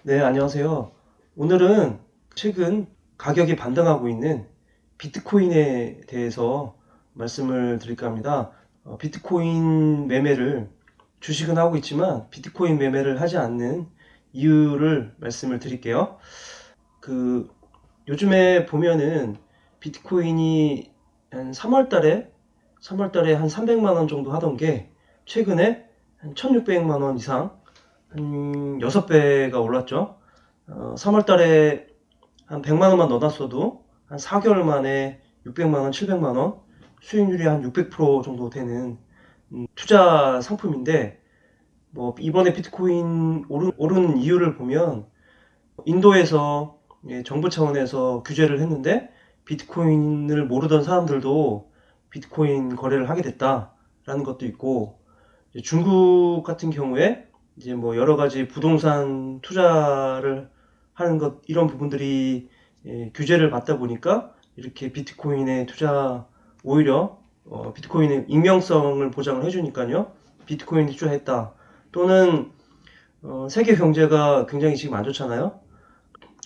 네, 안녕하세요. 오늘은 최근 가격이 반등하고 있는 비트코인에 대해서 말씀을 드릴까 합니다. 비트코인 매매를 주식은 하고 있지만 비트코인 매매를 하지 않는 이유를 말씀을 드릴게요. 그 요즘에 보면은 비트코인이 한 3월 달에 한 300만 원 정도 하던 게 최근에 한 1600만 원 이상 한 6배가 올랐죠. 3월 달에 한 100만 원만 넣어놨어도 한 4개월 만에 600만 원, 700만 원 수익률이 한 600% 정도 되는 투자 상품인데 뭐 이번에 비트코인 오른 이유를 보면 인도에서 정부 차원에서 규제를 했는데 비트코인을 모르던 사람들도 비트코인 거래를 하게 됐다라는 것도 있고 중국 같은 경우에 이제 뭐 여러 가지 부동산 투자를 하는 것 이런 부분들이 규제를 받다 보니까 이렇게 비트코인에 투자 오히려 비트코인의 익명성을 보장을 해주니까요. 비트코인 투자했다. 또는 세계 경제가 굉장히 지금 안 좋잖아요.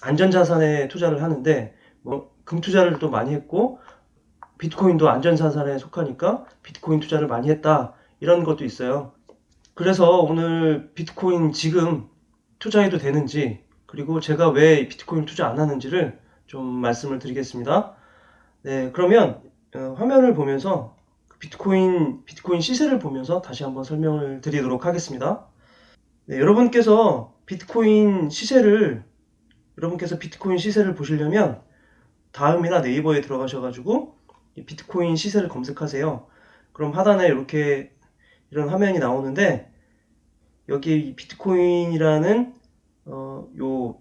안전자산에 투자를 하는데 뭐 금투자를 또 많이 했고 비트코인도 안전자산에 속하니까 비트코인 투자를 많이 했다. 이런 것도 있어요. 그래서 오늘 비트코인 지금 투자해도 되는지 그리고 제가 왜 비트코인 투자 안 하는지를 좀 말씀을 드리겠습니다. 네, 그러면 화면을 보면서 비트코인 시세를 보면서 다시 한번 설명을 드리도록 하겠습니다. 네, 여러분께서 비트코인 시세를 보시려면 다음이나 네이버에 들어가셔가지고 비트코인 시세를 검색하세요. 그럼 하단에 이렇게 이런 화면이 나오는데 여기 비트코인이라는 요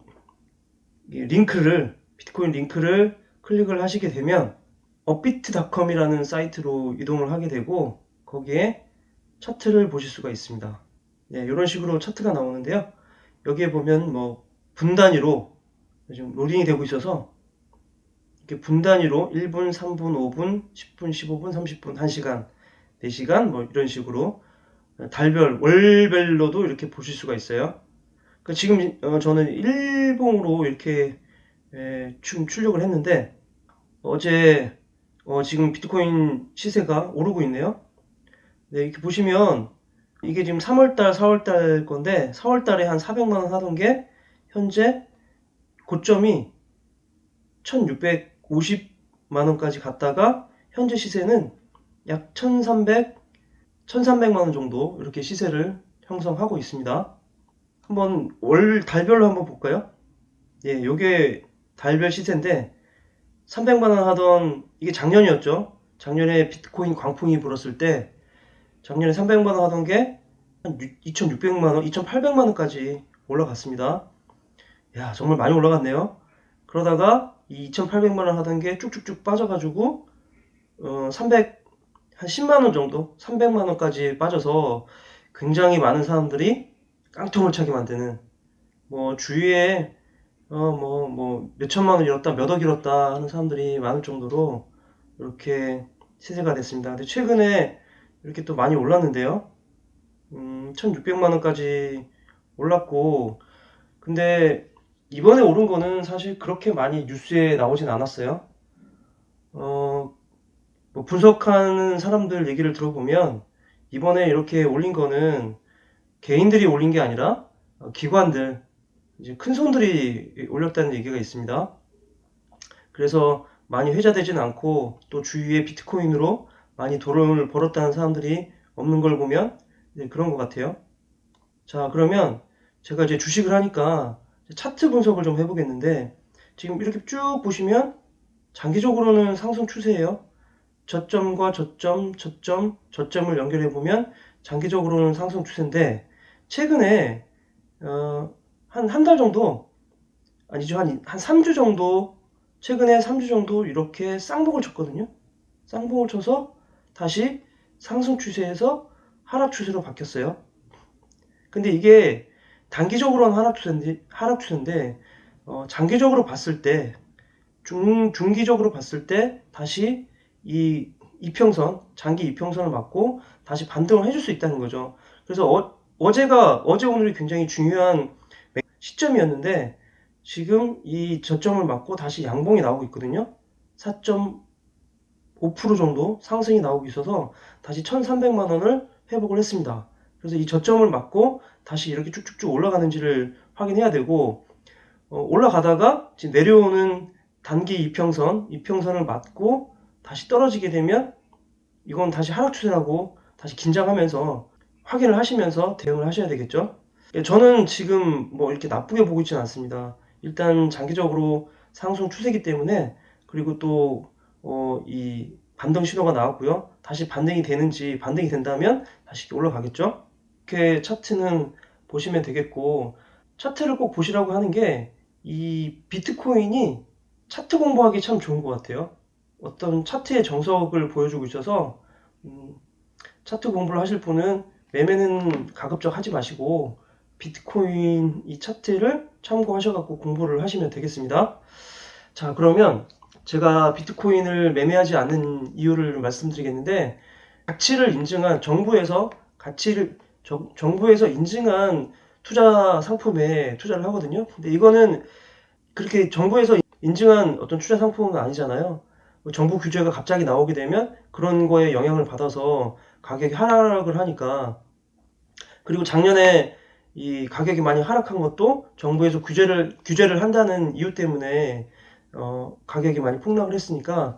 비트코인 링크를 클릭을 하시게 되면 업비트닷컴이라는 사이트로 이동을 하게 되고 거기에 차트를 보실 수가 있습니다. 네, 이런 식으로 차트가 나오는데요. 여기에 보면 뭐 분 단위로 지금 로딩이 되고 있어서 이렇게 분 단위로 1분, 3분, 5분, 10분, 15분, 30분, 1시간, 4시간 뭐 이런 식으로 달별, 월별로도 이렇게 보실 수가 있어요. 지금 저는 일봉으로 이렇게 지금 출력을 했는데 어제 지금 비트코인 시세가 오르고 있네요. 네, 이렇게 보시면 이게 지금 3월달, 4월달 건데 4월달에 한 400만 원 하던 게 현재 고점이 1650만 원까지 갔다가 현재 시세는 약 1300만 원 정도 이렇게 시세를 형성하고 있습니다. 한번 월 달별로 한번 볼까요? 예, 요게 달별 시세인데 300만 원 하던 이게 작년이었죠. 작년에 비트코인 광풍이 불었을 때 작년에 300만 원 하던 게 한 2,600만 원, 2,800만 원까지 올라갔습니다. 야, 정말 많이 올라갔네요. 그러다가 이 2,800만 원 하던 게 쭉쭉쭉 빠져가지고 300한 10만 원 정도, 300만 원까지 빠져서 굉장히 많은 사람들이 깡통을 차게 만드는 뭐 주위에 뭐 몇천만 원 잃었다, 몇 억 잃었다 하는 사람들이 많을 정도로 이렇게 시세가 됐습니다. 근데 최근에 이렇게 또 많이 올랐는데요. 1,600만 원까지 올랐고, 근데 이번에 오른 거는 사실 그렇게 많이 뉴스에 나오진 않았어요. 어, 뭐 분석하는 사람들 얘기를 들어보면 이번에 이렇게 올린 거는 개인들이 올린 게 아니라 기관들, 이제 큰 손들이 올렸다는 얘기가 있습니다. 그래서 많이 회자되진 않고 또 주위에 비트코인으로 많이 돈을 벌었다는 사람들이 없는 걸 보면 그런 것 같아요. 자, 그러면 제가 이제 주식을 하니까 차트 분석을 좀 해보겠는데 지금 이렇게 쭉 보시면 장기적으로는 상승 추세예요. 저점과 저점을 연결해 보면 장기적으로는 상승 추세인데 최근에 한 달 정도 아니죠 한 3주 정도 최근에 3주 정도 이렇게 쌍봉을 쳤거든요. 쌍봉을 쳐서 다시 상승 추세에서 하락 추세로 바뀌었어요. 근데 이게 단기적으로는 하락 추세인데 장기적으로 봤을 때 중기적으로 봤을 때 다시 이 이평선, 장기 이평선을 맞고 다시 반등을 해줄 수 있다는 거죠. 그래서 어제 오늘이 굉장히 중요한 시점이었는데 지금 이 저점을 맞고 다시 양봉이 나오고 있거든요. 4.5% 정도 상승이 나오고 있어서 다시 1,300만 원을 회복을 했습니다. 그래서 이 저점을 맞고 다시 이렇게 쭉쭉쭉 올라가는지를 확인해야 되고, 올라가다가 지금 내려오는 단기 이평선을 맞고 다시 떨어지게 되면 이건 다시 하락 추세라고 다시 긴장하면서 확인을 하시면서 대응을 하셔야 되겠죠. 저는 지금 뭐 이렇게 나쁘게 보고 있지는 않습니다. 일단 장기적으로 상승 추세이기 때문에, 그리고 또 이 반등 신호가 나왔고요. 다시 반등이 된다면 다시 올라가겠죠. 이렇게 차트는 보시면 되겠고, 차트를 꼭 보시라고 하는 게 이 비트코인이 차트 공부하기 참 좋은 것 같아요. 어떤 차트의 정석을 보여주고 있어서 차트 공부를 하실 분은 매매는 가급적 하지 마시고 비트코인 이 차트를 참고하셔갖고 공부를 하시면 되겠습니다. 자, 그러면 제가 비트코인을 매매하지 않는 이유를 말씀드리겠는데, 가치를 인증한 정부에서 인증한 투자 상품에 투자를 하거든요. 근데 이거는 그렇게 정부에서 인증한 어떤 투자 상품은 아니잖아요. 정부 규제가 갑자기 나오게 되면 그런 거에 영향을 받아서 가격이 하락을 하니까. 그리고 작년에 이 가격이 많이 하락한 것도 정부에서 규제를 한다는 이유 때문에 가격이 많이 폭락을 했으니까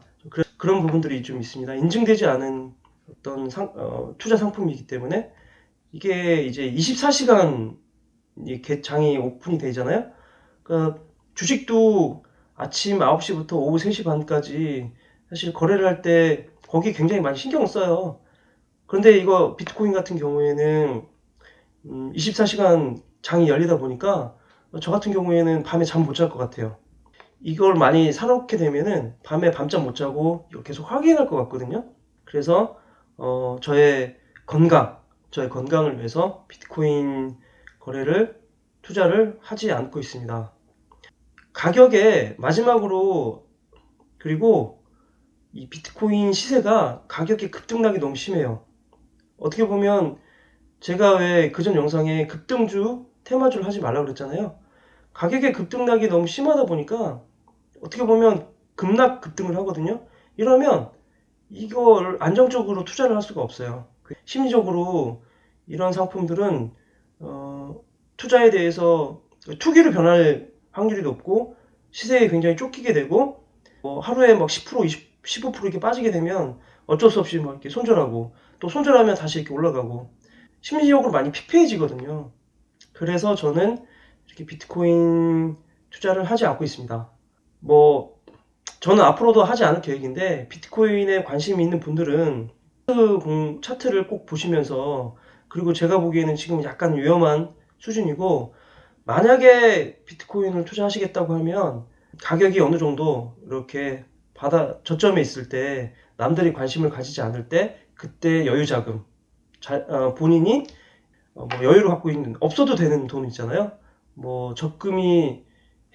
그런 부분들이 좀 있습니다. 인증되지 않은 어떤 투자 상품이기 때문에 이게 이제 24시간 장이 오픈이 되잖아요. 그러니까 주식도 아침 9시부터 오후 3시 반까지 사실 거래를 할 때 거기 굉장히 많이 신경을 써요. 그런데 이거 비트코인 같은 경우에는 24시간 장이 열리다 보니까 저 같은 경우에는 밤에 잠 못 잘 것 같아요. 이걸 많이 사놓게 되면은 밤에 밤잠 못 자고 이거 계속 확인할 것 같거든요. 그래서 저의 건강을 위해서 비트코인 투자를 하지 않고 있습니다. 가격에 마지막으로, 그리고 이 비트코인 시세가 가격의 급등락이 너무 심해요. 어떻게 보면 제가 왜 그전 영상에 급등주, 테마주를 하지 말라고 그랬잖아요. 가격의 급등락이 너무 심하다 보니까 어떻게 보면 급등을 하거든요. 이러면 이걸 안정적으로 투자를 할 수가 없어요. 심리적으로 이런 상품들은 투자에 대해서 투기로 변할 확률이 높고 시세에 굉장히 쫓기게 되고, 하루에 막 10%, 20, 15% 이렇게 빠지게 되면 어쩔 수 없이 막 이렇게 손절하고, 또 손절하면 다시 이렇게 올라가고 심리적으로 많이 피폐해지거든요. 그래서 저는 이렇게 비트코인 투자를 하지 않고 있습니다. 뭐 저는 앞으로도 하지 않을 계획인데, 비트코인에 관심이 있는 분들은 차트를 꼭 보시면서, 그리고 제가 보기에는 지금 약간 위험한 수준이고, 만약에 비트코인을 투자하시겠다고 하면 가격이 어느 정도 이렇게 저점에 있을 때, 남들이 관심을 가지지 않을 때, 그때 여유자금, 본인이 뭐 여유를 갖고 있는, 없어도 되는 돈 있잖아요. 뭐 적금이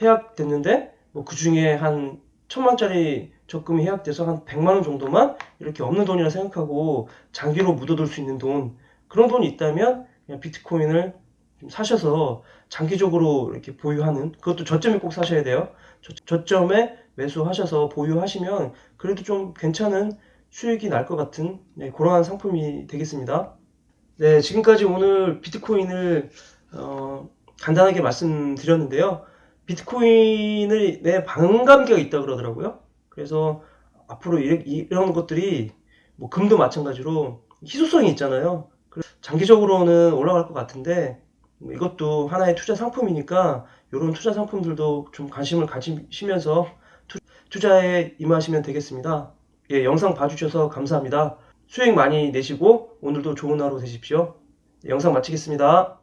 해약됐는데 뭐 그 중에 한 1,000만짜리 적금이 해약돼서 한 100만 원 정도만 이렇게 없는 돈이라 생각하고 장기로 묻어둘 수 있는 돈, 그런 돈이 있다면 그냥 비트코인을 좀 사셔서 장기적으로 이렇게 보유하는, 그것도 저점에 꼭 사셔야 돼요. 저점에 매수하셔서 보유하시면 그래도 좀 괜찮은 수익이 날 것 같은, 그러한 상품이 되겠습니다. 네, 지금까지 오늘 비트코인을 간단하게 말씀드렸는데요. 비트코인을 내 반감기가 있다 그러더라고요. 그래서 앞으로 이런 것들이, 뭐 금도 마찬가지로 희소성이 있잖아요. 장기적으로는 올라갈 것 같은데, 이것도 하나의 투자 상품이니까 이런 투자 상품들도 좀 관심을 가지시면서 투자에 임하시면 되겠습니다. 예, 영상 봐주셔서 감사합니다. 수익 많이 내시고 오늘도 좋은 하루 되십시오. 예, 영상 마치겠습니다.